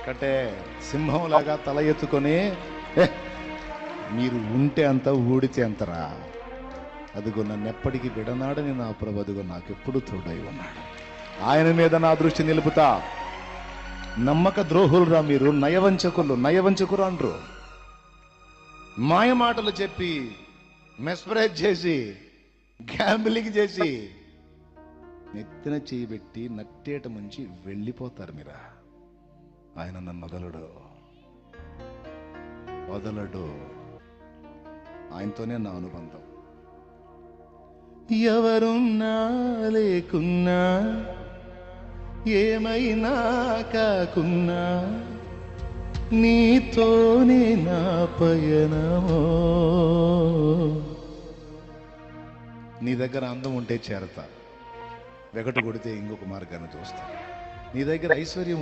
అంటే సింహంలాగా తల ఎత్తుకొని "ఏ, మీరు ఉంటే అంత ఊడితే అంతరా, అదిగో నన్ను ఎప్పటికీ విడనాడని నా ప్రభు అదిగో నాకెప్పుడు తోడై ఉన్నాడు, ఆయన మీద నా దృష్టి నిలుపుతా. నమ్మక ద్రోహులురా మీరు, నయవంచకులు అంటారు. మాయ మాటలు చెప్పి మెస్పరైజ్ చేసి గ్యాంబ్లింగ్ చేసి నెత్తిన చేయబెట్టి నట్టేట ముంచి వెళ్ళిపోతారు మీరా. ఆయన నన్ను వదలడు. ఆయనతోనే నా అనుబంధం. ఎవరున్నా లేకున్నా, ఏమైనా కాకున్నా, నీతోనే నా పయనమో. నీ దగ్గర అందం ఉంటే చేరతా, వెగటు కొడితే ఇంకొక మార్గాన్ని చూస్తా. నీ దగ్గర ఐశ్వర్యం